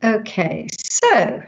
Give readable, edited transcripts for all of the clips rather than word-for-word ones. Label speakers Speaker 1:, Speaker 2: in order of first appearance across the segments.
Speaker 1: Okay, so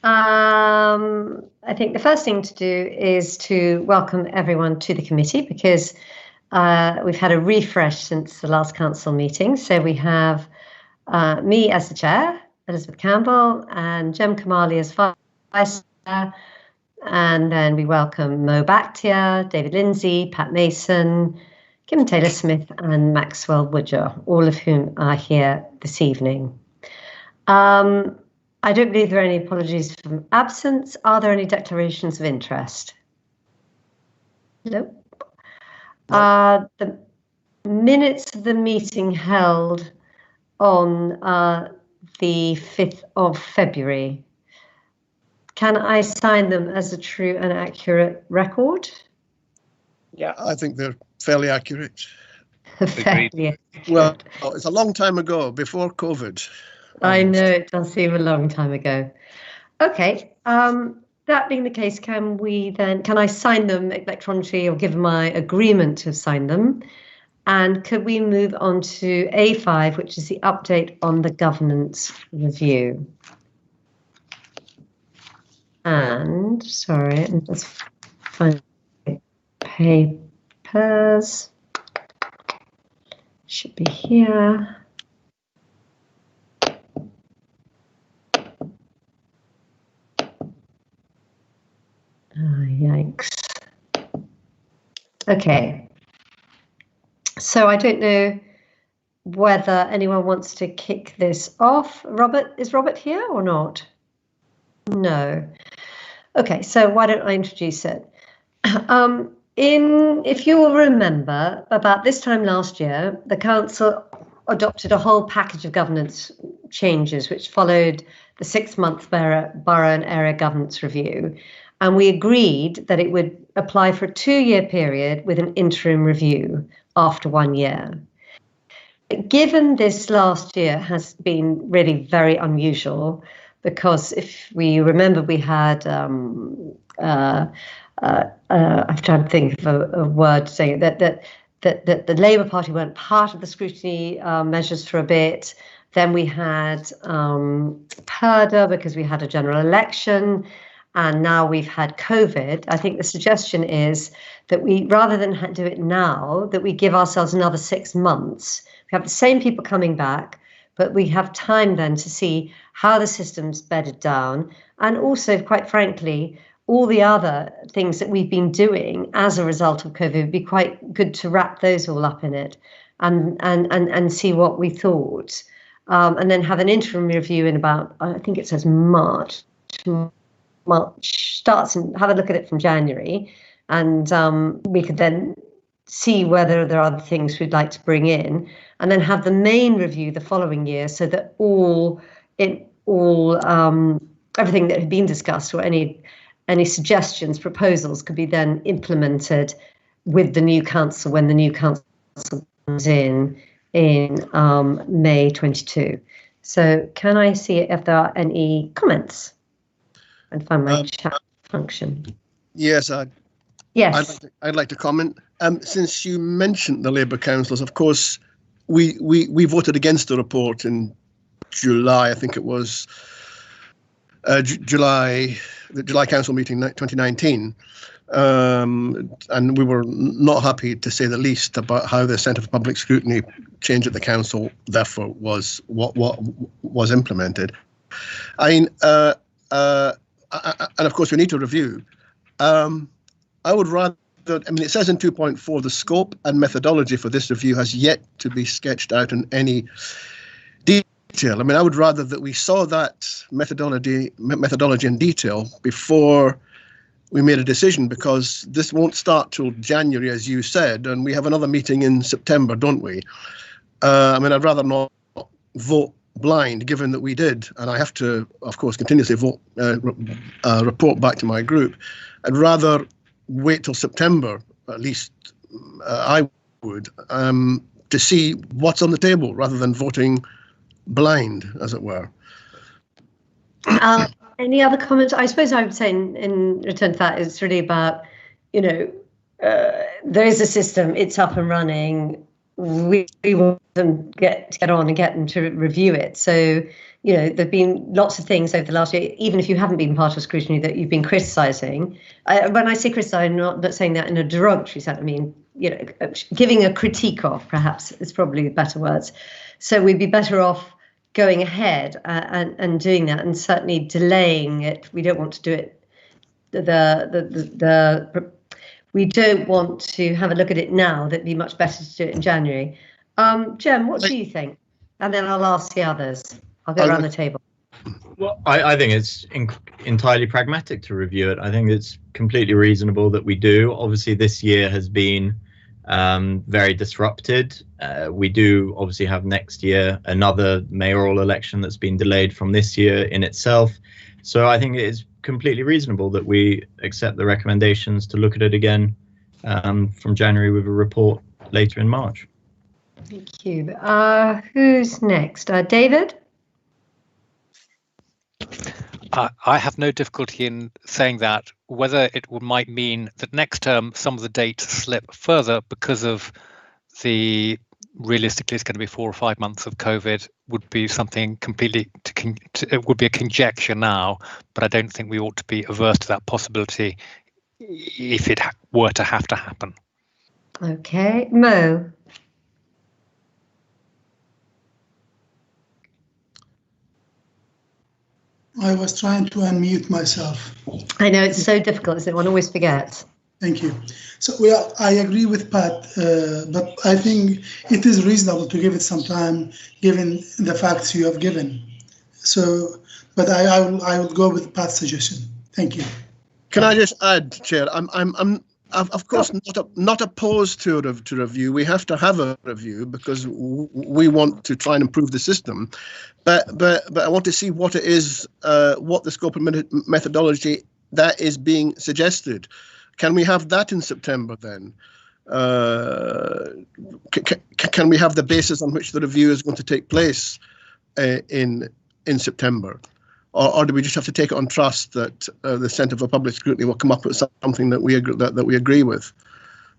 Speaker 1: I think the first thing to do is to welcome everyone to the committee, because we've had a refresh since the last council meeting. So we have me as the chair, Elizabeth Campbell, and Jem Kamali as vice chair. And then we welcome Mo Bakhtiar, David Lindsay, Pat Mason, Kim Taylor-Smith, and Maxwell Woodger, all of whom are here this evening. I don't believe there are any apologies from absence. Are there any declarations of interest? Nope. The minutes of the meeting held on the 5th of February. Can I sign them as a true and accurate record?
Speaker 2: Yeah,
Speaker 3: I think they're fairly accurate.
Speaker 1: Fairly accurate.
Speaker 3: Well, it's a long time ago, before COVID.
Speaker 1: I know, it does seem a long time ago. Okay, that being the case, can I sign them electronically or give my agreement to sign them? And could we move on to A5, which is the update on the governance review? And, sorry, I'm just finding papers. Should be here. Oh, yikes. Okay. So I don't know whether anyone wants to kick this off. Robert, is Robert here or not? No. Okay, so why don't I introduce it? If you will remember, about this time last year, the council adopted a whole package of governance changes, which followed the 6-month borough and area governance review. And we agreed that it would apply for a 2-year period with an interim review after 1 year. Given this last year has been really very unusual, because if we remember, we had, I'm trying to think of a word saying that the Labour Party weren't part of the scrutiny measures for a bit. Then we had PERDA because we had a general election. And now we've had COVID. I think the suggestion is that we, rather than do it now, that we give ourselves another 6 months. We have the same people coming back, but we have time then to see how the system's bedded down. And also, quite frankly, all the other things that we've been doing as a result of COVID would be quite good to wrap those all up in it and see what we thought. And then have an interim review in about, I think it says March starts, and have a look at it from January, and we could then see whether there are other things we'd like to bring in, and then have the main review the following year, so that everything that had been discussed or any suggestions, proposals could be then implemented with the new council when the new council comes in May 22. So can I see if there are any comments? And find my chat function.
Speaker 3: Yes,
Speaker 1: yes.
Speaker 3: I'd like to comment. Since you mentioned the Labour councillors, of course, we voted against the report in July. I think it was the July council meeting 2019, and we were not happy, to say the least, about how the Centre for Public Scrutiny change at the council therefore was what was implemented. I mean. And of course, we need to review. I would rather, it says in 2.4, the scope and methodology for this review has yet to be sketched out in any detail. I would rather that we saw that methodology in detail before we made a decision, because this won't start till January, as you said, and we have another meeting in September, don't we? I'd rather not vote blind, given that we did, and I have to, of course, continuously report back to my group. I'd rather wait till September, at least I would, to see what's on the table, rather than voting blind, as it were.
Speaker 1: Any other comments? I suppose I would say in return to that, it's really about, there is a system, it's up and running. we want them to get on and get them to review it. So, there've been lots of things over the last year, even if you haven't been part of scrutiny, that you've been criticising. When I say criticise, I'm not saying that in a derogatory sense. I mean, giving a critique of, perhaps, is probably the better words. So we'd be better off going ahead and doing that, and certainly delaying it. We don't want to do it. We don't want to have a look at it now. That'd be much better to do it in January. Jem, what do you think? And then I'll ask the others. I'll go around the table.
Speaker 2: Well, I think it's entirely pragmatic to review it. I think it's completely reasonable that we do. Obviously, this year has been very disrupted. We do obviously have next year another mayoral election that's been delayed from this year in itself. So I think it is completely reasonable that we accept the recommendations to look at it again from January with a report later in March.
Speaker 1: Thank you. Who's next? David?
Speaker 4: I have no difficulty in saying that. Whether it might mean that next term some of the dates slip further because of the, realistically it's going to be 4 or 5 months of COVID, would be something completely, it would be a conjecture now, but I don't think we ought to be averse to that possibility if it were to have to happen.
Speaker 1: Okay, Mo.
Speaker 5: I was trying to unmute myself.
Speaker 1: I know, it's so difficult, isn't it? One always forgets.
Speaker 5: Thank you. So, well, I agree with Pat, but I think it is reasonable to give it some time, given the facts you have given. So, but I would go with Pat's suggestion. Thank you.
Speaker 3: Can I just add, Chair? I'm of course not opposed to review. We have to have a review because we want to try and improve the system, but I want to see what it is, what the scope and methodology that is being suggested. Can we have that in September then? Can we have the basis on which the review is going to take place in September? Or do we just have to take it on trust that the Centre for Public Scrutiny will come up with something that we agree with?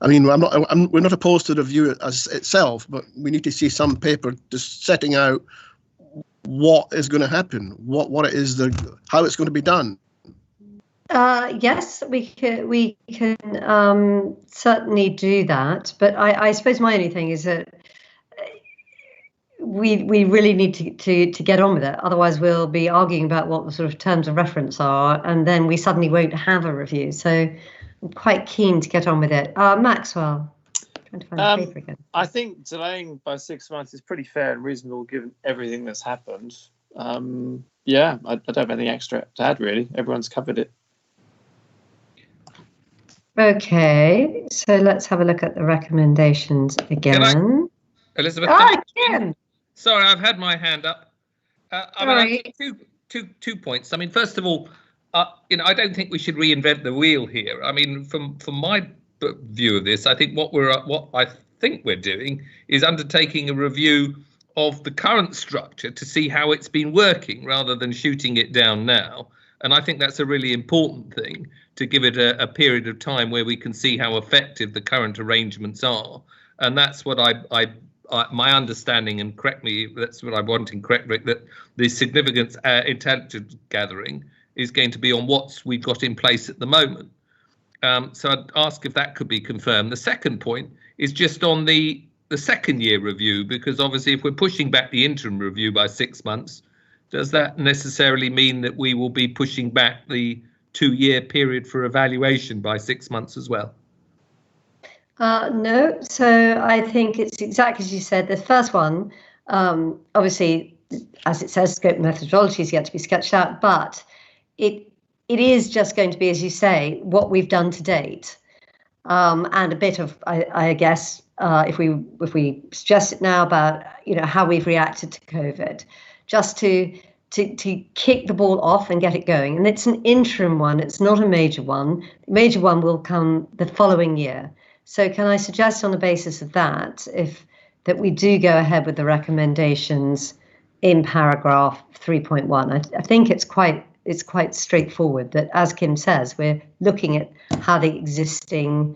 Speaker 3: I mean, we're not opposed to the review as itself, but we need to see some paper just setting out what is going to happen, what it is, how it's going to be done.
Speaker 1: Yes, we can certainly do that, but I suppose my only thing is that we really need to get on with it. Otherwise, we'll be arguing about what the sort of terms of reference are, and then we suddenly won't have a review. So I'm quite keen to get on with it. Maxwell, trying to find the paper again.
Speaker 6: I think delaying by 6 months is pretty fair and reasonable given everything that's happened. Yeah, I don't have anything extra to add, really. Everyone's covered it.
Speaker 1: Okay, so let's have a look at the recommendations again.
Speaker 7: Elizabeth?
Speaker 1: Ken.
Speaker 7: Sorry, I've had my hand up. I mean, two points. I mean, first of all, I don't think we should reinvent the wheel here. I mean, from my view of this, I think what I think we're doing is undertaking a review of the current structure to see how it's been working rather than shooting it down now. And I think that's a really important thing, to give it a period of time where we can see how effective the current arrangements are. And that's what my understanding, and correct me, that's what I want in correct, Rick, that the significant intelligence gathering is going to be on what we've got in place at the moment. So I'd ask if that could be confirmed. The second point is just on the second year review, because obviously if we're pushing back the interim review by 6 months, does that necessarily mean that we will be pushing back the 2-year period for evaluation by 6 months as well?
Speaker 1: No, so I think it's exactly as you said. The first one, obviously, as it says, scope methodology is yet to be sketched out, but it is just going to be, as you say, what we've done to date, and a bit of, I guess, if we suggest it now about how we've reacted to COVID, just to kick the ball off and get it going. And it's an interim one; it's not a major one. The major one will come the following year. So can I suggest on the basis of that, that we do go ahead with the recommendations in paragraph 3.1? I think it's quite straightforward that, as Kim says, we're looking at how the existing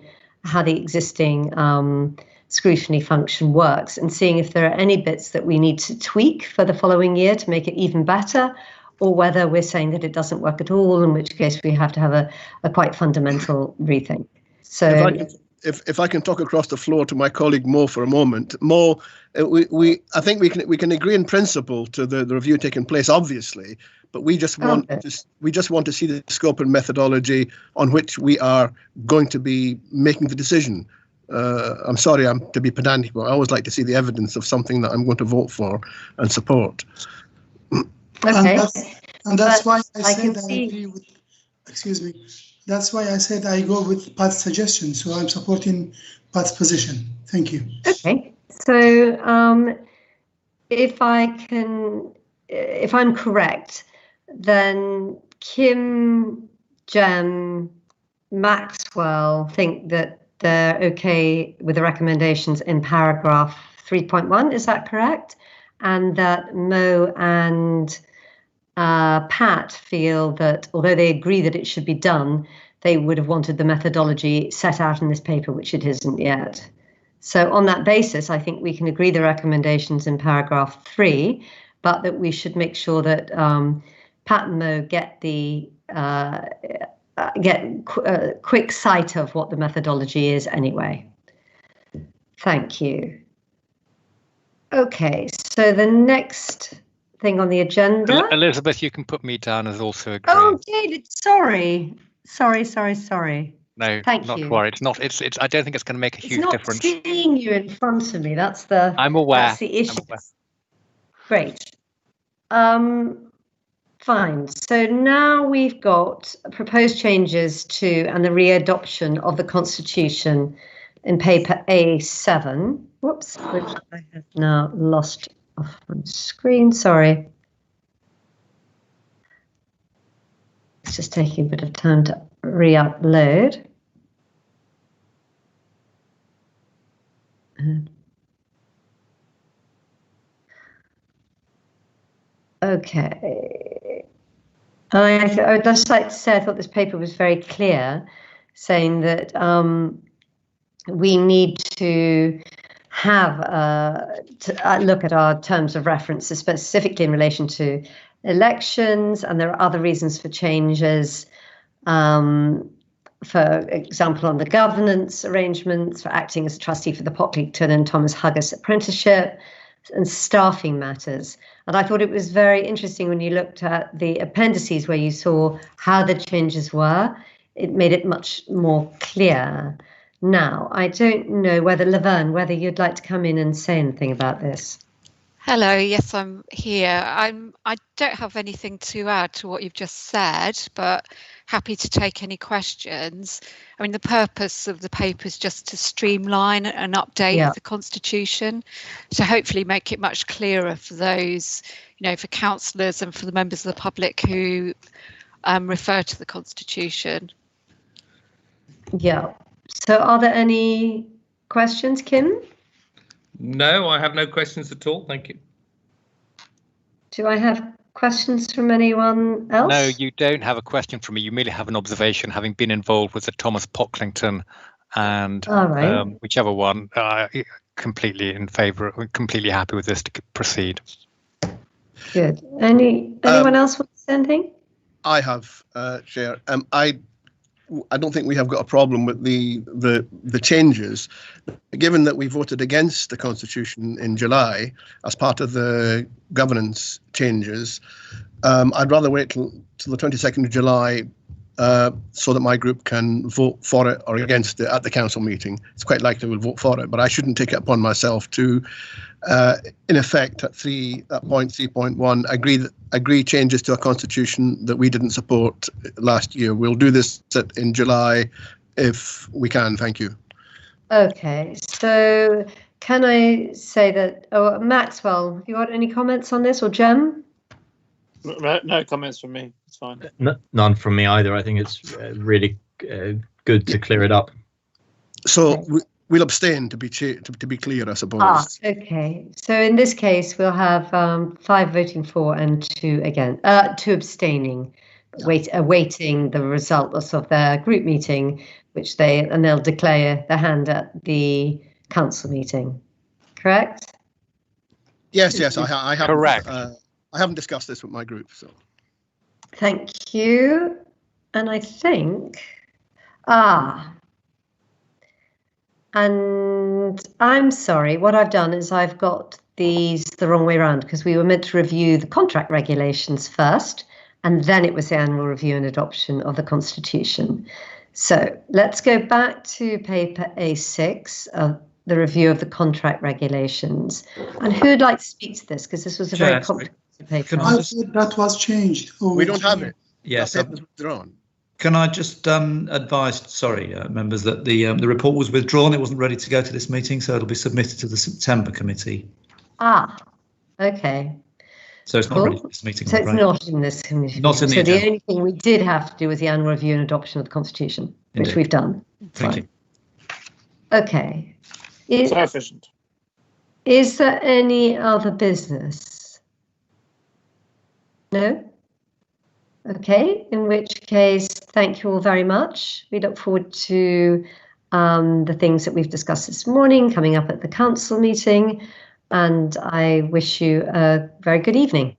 Speaker 1: scrutiny function works, and seeing if there are any bits that we need to tweak for the following year to make it even better, or whether we're saying that it doesn't work at all, in which case we have to have a quite fundamental rethink. So
Speaker 3: if I can talk across the floor to my colleague Mo for a moment. Mo, I think we can agree in principle to the review taking place, obviously, but we just want to see the scope and methodology on which we are going to be making the decision. I'm sorry, I'm to be pedantic, but I always like to see the evidence of something that I'm going to vote for and support.
Speaker 1: Okay.
Speaker 5: And that's why I said I agree with. Excuse me. That's why I said I go with Pat's suggestion. So I'm supporting Pat's position. Thank you.
Speaker 1: Okay. So if I'm correct, then Kim, Jem, Maxwell think that they're okay with the recommendations in paragraph 3.1. Is that correct? And that Mo and Pat feel that although they agree that it should be done, they would have wanted the methodology set out in this paper, which it isn't yet. So on that basis, I think we can agree the recommendations in paragraph 3, but that we should make sure that Pat and Mo get the quick sight of what the methodology is anyway. Thank you. Okay, so the next thing on the agenda.
Speaker 4: Elizabeth, you can put me down as also agreeing.
Speaker 1: Oh, David, sorry.
Speaker 4: No,
Speaker 1: Thank
Speaker 4: not
Speaker 1: you.
Speaker 4: to worry. It's not. It's. I don't think it's going to make a huge difference.
Speaker 1: It's not seeing you in front of me. That's the.
Speaker 4: I'm aware.
Speaker 1: That's the issue. Great. Fine. So now we've got proposed changes to and the readoption of the Constitution in paper A7. Whoops, which I have now lost off my screen. Sorry. It's just taking a bit of time to re-upload. Okay. I would just like to say I thought this paper was very clear, saying that we need to have to look at our terms of reference, specifically in relation to elections, and there are other reasons for changes. For example, on the governance arrangements, for acting as a trustee for the Pocklington and Thomas Huggis apprenticeship, and staffing matters. And I thought it was very interesting when you looked at the appendices where you saw how the changes were. It made it much more clear. Now, I don't know whether, Laverne, whether you'd like to come in and say anything about this.
Speaker 8: Hello, yes, I'm here. I don't have anything to add to what you've just said, but happy to take any questions. I mean, the purpose of the paper is just to streamline and update the Constitution, to hopefully make it much clearer for those, for councillors and for the members of the public who refer to the Constitution.
Speaker 1: Yeah. So are there any questions, Kim?
Speaker 7: No, I have no questions at all. Thank you.
Speaker 1: Do I have questions from anyone else?
Speaker 4: No, you don't have a question from me. You merely have an observation, having been involved with the Thomas Pocklington and whichever one. Completely in favour, completely happy with this to proceed.
Speaker 1: Good. Anyone else want to say anything?
Speaker 3: I have, Chair. I don't think we have got a problem with the changes, given that we voted against the Constitution in July as part of the governance changes. I'd rather wait till the 22nd of July so that my group can vote for it or against it at the council meeting. It's quite likely we'll vote for it, but I shouldn't take it upon myself to, in effect, at point 3.1, agree changes to a constitution that we didn't support last year. We'll do this in July if we can. Thank you.
Speaker 1: Okay, so can I say that, Maxwell, have you got any comments on this, or Jem?
Speaker 6: No comments from me. It's fine.
Speaker 2: None from me either. I think it's really good to clear it up.
Speaker 3: So we'll abstain to be clear, I suppose.
Speaker 1: Okay. So in this case, we'll have 5 voting for and 2 against, 2 abstaining, awaiting the results of their group meeting, which they'll declare their hand at the council meeting, correct?
Speaker 3: Yes, I haven't.
Speaker 4: Correct.
Speaker 3: I haven't discussed this with my group, so.
Speaker 1: Thank you. And I think, and I'm sorry, what I've done is I've got these the wrong way around, because we were meant to review the contract regulations first, and then it was the annual review and adoption of the Constitution. So let's go back to paper A6 of the review of the contract regulations. And who would like to speak to this? Because this was a very comprehensive paper.
Speaker 5: I thought that was changed.
Speaker 3: We don't have it.
Speaker 9: Yes.
Speaker 3: That paper's withdrawn.
Speaker 9: Can I just advise, members, that the report was withdrawn. It wasn't ready to go to this meeting, so it'll be submitted to the September committee.
Speaker 1: Okay.
Speaker 9: So it's not ready for this meeting.
Speaker 1: So it's not in this committee.
Speaker 9: Not in the
Speaker 1: So the
Speaker 9: agenda.
Speaker 1: only thing we did have to do was the annual review and adoption of the Constitution, which
Speaker 9: Indeed.
Speaker 1: we've done.
Speaker 9: Thank
Speaker 1: Fine.
Speaker 9: you.
Speaker 1: Okay. Is,
Speaker 6: So efficient.
Speaker 1: is there any other business? No? Okay, in which case, thank you all very much. We look forward to the things that we've discussed this morning coming up at the council meeting, and I wish you a very good evening.